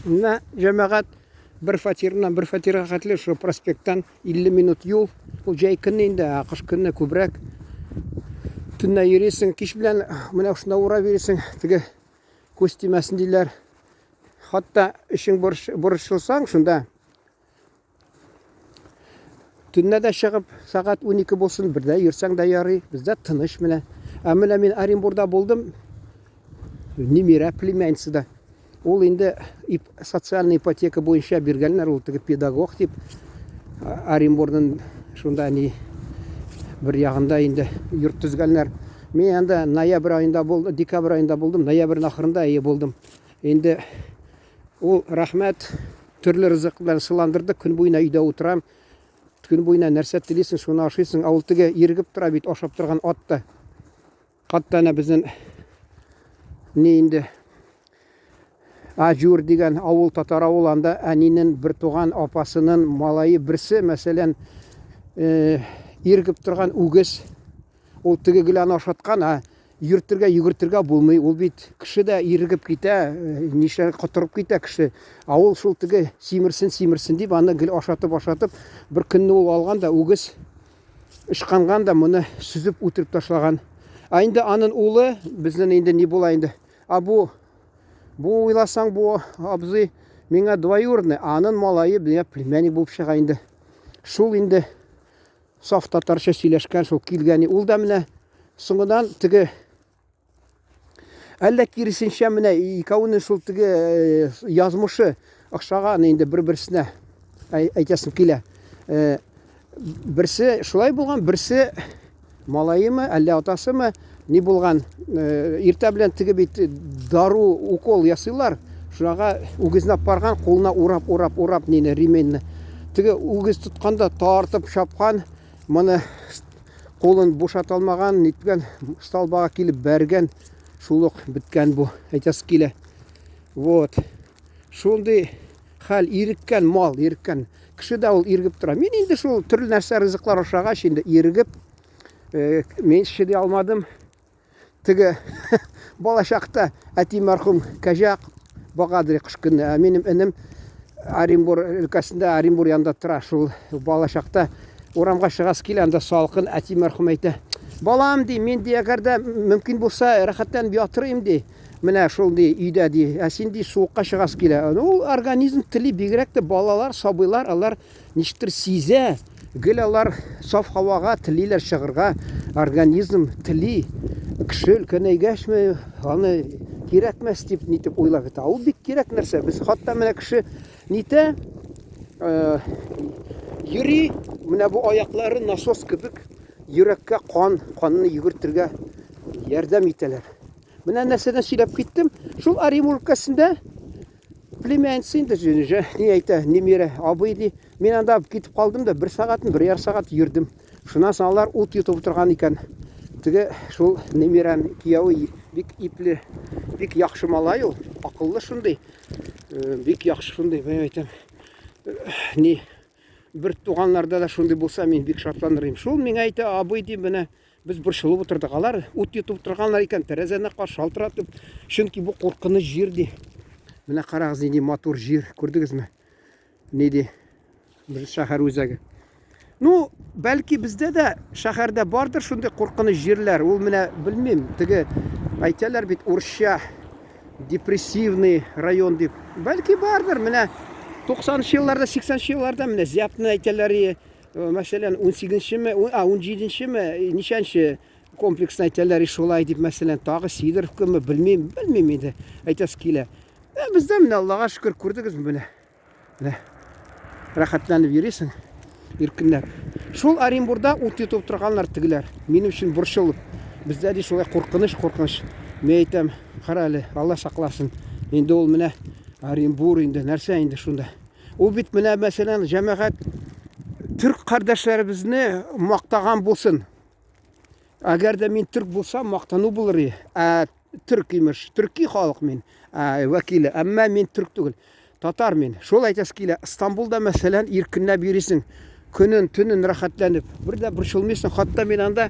Мына жәмәғат бір фатирынан бір фатирға қатылы, шу проспекттан 50 минут юл. Бұл жай күні енді, қыш күні көбірек. Түнна ересің, кеш білән мына ұшына ұра бересің, тігі көз тимәсін дейлер. Хатта ішің бұрышылсаң, шында түнна да шығып, сағат 12 болсын, бірді ерсаң да ярый, бізде тыныш міне. Әміна мен Оренбурда болдым, немере племянницы да. Ол енді социальный ипотека бойынша бергенлер, ол тігі педагог деп. Оренбурдың шында не бір яғында енді юрт түзгенлер. Мен енді ноябрь айында болдым, декабрь айында болдым, ноябрьдің ақырында болдым. Енді ол рахмет түрлі рызықларын сыландырды, күн бойына үйде отырам. Күн бойына нәрсе тілесің, шуны ашисың, ауыл тіге ергіп тұра бейт, ашап тұрған атты. Қаттана біздің не енді Ажур деген ауыл, татар ауыл, анда әнинің бір туған апасының малайы бірсі, мәселен, ергіп тұрған үгіз, ол тіге гілән ашатқан, югіртірге болмай, ол бейт кіші де ергіп кейті, нешер құтырып кейті кіші. Ауыл шул тіге симірсін деп, аны гіл ашатып, бір күнні ол алған да, үгіз ішқанған да, мұны сүзіп өтіріп ташлаған. Айында анын ұлы, біздің енді не болайынды? Бұл ойласаң, бұл абзы меңа двоюродный, анын малайы бізге племянник болып шығайынды. Шул енді саф татарша сөйлешкен, шул келгені. Ол да міне соңыдан тігі әлі керісінше міне екеуінің шул тігі язмышы ақшаған енді бір-бірісіне айтасын келе. Бірсі шулай болған, бірсі малайы ма, әлі атасы ма, не болған, ерте білен тігі бейт дару укол ясылар, шыраға үгізінап барған, қолына урап, нені, ременні. Тігі үгіз тұтқанда тартып шапқан, мұны қолын бошаталмаған, неткен, сталбаға келіп бәрген, шулық біткен бұл, айтасы келе. Вот. Шулды хал еріккен мал, еріккен. Кіші да ол ергіп тұра. Мен енді шул түрлі нәрсе рызықлар ошаға шенді ергіп, мен шеде алмадым. Тігі балашақта әти мәрхум кәжақ бағадыры қышқын. Менің інім Оренбур өлкәсінде, Оренбур янда тұра. Шул балашақта орамға шығас келе, анда салқын әти мәрхум әйті. Балам дей, мен де әгерді мүмкін болса рахаттан биятырайым дей. Міне шул дей, үйде дей, әсен дей суыққа шығас келе. Ол организм тілі бегіректі балалар, сабыйлар, алар нештір сезе. Гіл алар саф хаваға, тілейлер шығырға, организм тілі. Кіші үлкен әйгәшмі, аны керекмәс деп нетіп ойлап еді. Ол бек керек нәрсе. Біз хатта міне кіші нете ери, міне бұл аяқлары насос кібік, юрекке қанını югіртірге ярдам етелер. Міне нәрседен сөйлеп кеттім. Шул Оренбур өлкәсінде племянницы енді не айта, немере абайды. Мен анда кетіп қалдым да, бір ярым сағат жүрдім. Шынан саналар ұт етіп отырған екен. Тігі шул немерен кияуы бек иплі, бек яқшы малай ол, ақыллы шындай, бек яқшы шындай, мен айтам. Не, бір туғанларда да шындай болса, мен бек шартландырайым. Шул мен айта, абай дейм, мені біз бір шылып отырдық алар, ұт етіп отырғанлар екен, тәрәзәні қаршы шалтыратып, шынки бұл қорқыны жерде. Мені қарағыз не мотор жер, көрдіңіз ме? Неде, бір шахар өзәгі. Ну, бәлки бізде де шәһәрдә бардыр шундай қорқыныч жерлер. Ол міне білмем, тігі айталар бит орысша депрессивный район деп. Бәлки бардыр, міне 90-шы елларда, 80-шы елларда міне зияптын айталары, мәселен 17-ші ме, нешенші комплексін айталары шолай деп, мәселен тағы Сидоров көмі, білмем енді айтасы келе. Бізде міне Аллаға шүкір көрдіңіз міне. Рахаттанып ересің. Иркінлер. Шул Оренбурда ұт етіп тұрғанлар тігілер. Менің үшін бұршылып. Бізде де шолай қорқыныш. Мен айтам, қаралы, Алла сақласын. Енді ол міне Оренбур енді, нәрсе енді шунда. Ол бит міне мәселен жәмәғат түрк қардашларыбызны мақтаған болсын. Әгер де мен түрк болсам, мақтану болыр. Түрк емеш, түрки халық мен, вәкилі. Әмма мен түрк түгіл. Татар мен. Шол айтасы келе, Истанбулда мәселен еркінләп бересің. Күнін, түнін рахатланып. Бірді бір шылмесін. Хатта мен анда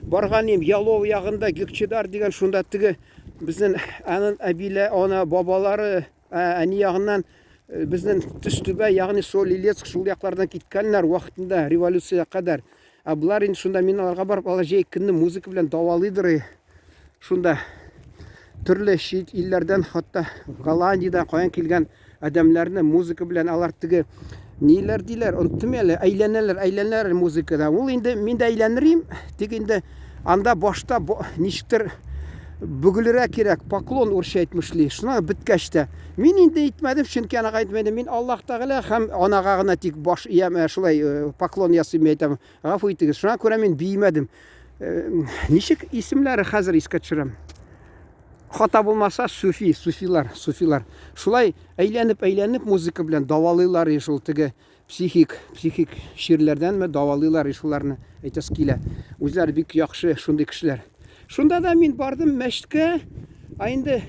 барған ем, Ялов яғында, Гекчедар деген шунда тігі біздің әнін әбилі, ана бабалары әни ягыннан безнең төстүбә, ягъни Солилецк шул яклардан киткәннәр вакытында революциягә кадәр. Булар инде шунда мин аларга барып, алар җәй көнне музыка белән давалыйдыр. Шунда төрле чит илләрдән, хатта Голландиядан каян килгән адәмнәрне музыка белән алар теге ниләр диләр, оныттым әле, әйләнәләр музыкада. Ул инде мин дә әйләнерим, тик инде анда башта ничектер бөгелергә кирәк, поклон урысча әйтмешли. Шуңа беткәч тә мин инде әйтмәдем, чөнки анага әйтмәдем. Мин Аллаһ Тәгалә һәм анага гына тик баш иям, шулай поклон ясыйм әйтәм. Гафу итегез. Шуңа күрә мин биймәдем. Ничек исемләре хәзер искә төшерәм. Хата булмаса суфилар. Шулай әйләнеп музыка белән давалыйлар, шул теге психик ширләрдәнме давалыйлар шуларны әйтәс килә. Үзләре бик яхшы шундый кешеләр. Шунда да мин бардым мәчеткә, инде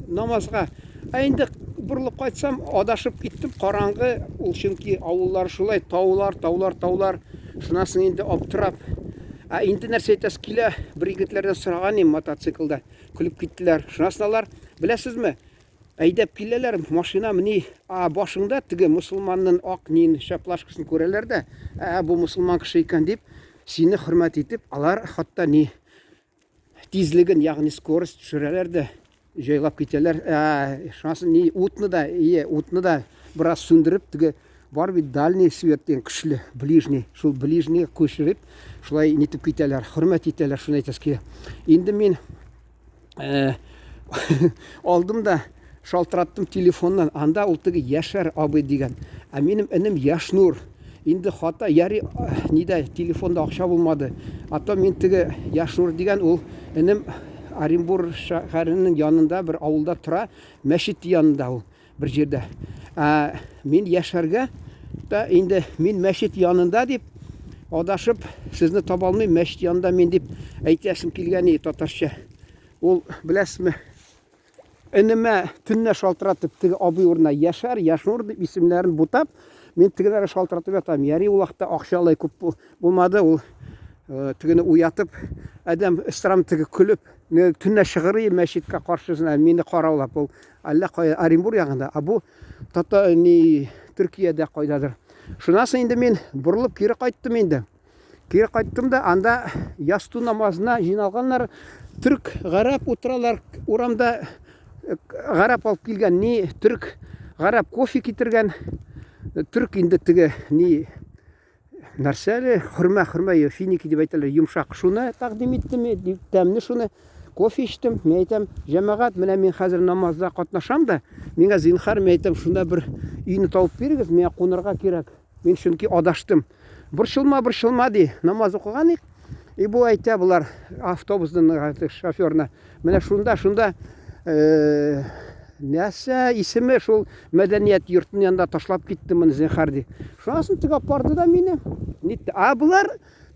намазга. Инде бурылып кайтсам, адашып киттем, караңгы, ул чөнки авыллар шулай, таулар. Шунасын инде аптырап. Инде нәрсә әйтәс килә, бер егетләрдән сораган идем мотоциклда, көлеп киттеләр. Шунасын алар, беләсезме, әйдәп киләләр, машина мени, башыңда теге мусулманның ак нин шаплашкасын күрәләр дә, бу мусулман кеше икән дип, сине хөрмәт итеп, алар хатта ни тизлеген, ягъни скорость төшерәләр дә, җайлап китәләр. Шунасын ни утны да бераз сүндереп, теге бар бит дальний светтен көчле, шул ближний күчереп, шулай нитеп китәләр, хөрмәт итәләр, шуны әйтәс килә. Инде мин алдым да шалтыраттым телефоннан, анда ул теге Яшәр абый дигән. Минем энем Яшнур. Инде хата яри нидә телефонда акча булмады. Ата мин теге Яшнур дигән ул энем Оренбург шәһәренең янында бер авылда тора, мәчет янында ул бер җирдә. Мин Яшәргә да инде мин мәчет янында дип адашып, сезне таба алмыйм, мәчет янында мин дип әйтәсем килгән татарча. Ул беләсезме, энемә төнне шалтыратып теге абый урынына Яшнур дип исемнәрен бутап, мин тегеләргә шалтыратып ятам. Яри ул вакытта акчалай күп булмады, ул тегене уятып, адәм истрам теге көлеп, төнне чыгырый мәчеткә каршысына мине караулап, ул әллә кая Оренбург ягында, бу Төркиядә кайдадыр. Шунасын инде мин бурылып кире кайттым инде. Кире кайттым да, анда ясту намазына җыйналганнар, түрк, гарәп утыралар урамда. Гарәп алып килгән, түрк, гарәп кофе китергән, түрк инде теге нәрсәле, хөрмә, финики дип әйтәләр, йомшак. Шуны тәкъдим иттем, тәмле шуны кофе эчтем. Мен әйтәм, җәмәгать, менә мин хәзер намазда катнашам да, миңа зинһар, мен әйтәм, шунда бер үйне табып бирегез, миңа кунырга кирәк. Мин чөнки адаштым. Борчылма ди, намаз укыган ик. Бу әйтә булар автобусның шоферына. Менә шунда нәрсә исеме шул мәдәният йортының янында ташлап китте моны зинһар ди. Шунасын теге апарды да мине. Булар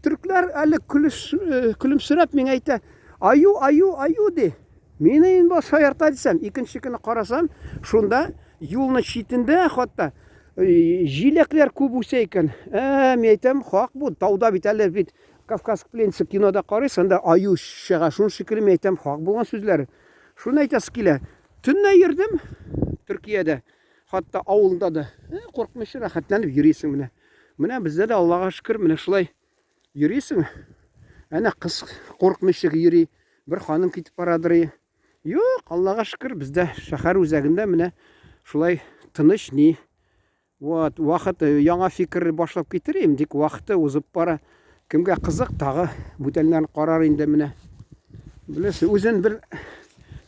төркләр әле көлемсерәп миңа әйтә, аю ди. Мине инде шаярта дисәм, икенче көнне карасам, шунда юлның читендә хатта җиләкләр күп үсә икән. Мин әйтәм, хак бу, тауда бит әле бит Кавказ пленницы кинода карыйсың да аю чыга, шуны шикелле мен әйтәм, хак булган сүзләр. Шуны әйтәс килә. Төнне йөрдем Төркиядә, хатта авылда да. Куркмыйча рәхәтләнеп йөрисең менә. Менә бездә дә Аллага шөкер, менә шулай йөрисең. Әнә кыз куркмыйча йөри, бер ханым китеп барадыр. Юк, Аллага шөкер, бездә шәһәр үзәгендә менә шулай тыныч вакыт яңа фикер башлап китерим, дик вакыты узып бара. Кемгә кызык, тагы бүтәннәрне карар инде менә. Беләсез, үзен бер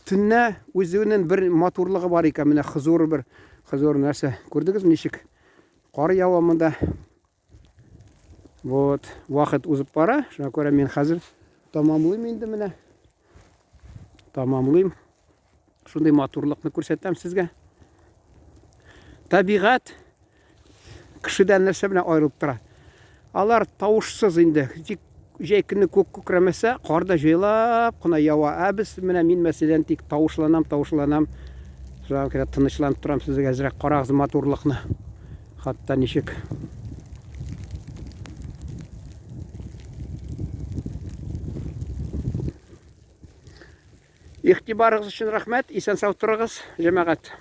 төнне үзенең бер матурлыгы бар икән, менә хозур нәрсә. Күрдегез ничек? Кар ява монда. Вакыт узып бара. Шуңа күрә мин хәзер тамамлыйм инде менә. Шундай матурлыкны күрсәтәм сезгә. Табигать кешедән нәрсә белән аерылып тора. Алар тавышсыз инде. Тик җәй көнне күк күкрәмәсә, карда җайлап кына ява. Без менә мин мәсәлән тик тавышланам. Шуңа күрә тынычланып торам, сезгә әзрәк карагыз матурлыкны. Хатта ничек. Игътибарыгыз өчен рәхмәт. Исән сау торыгыз, җәмәгать.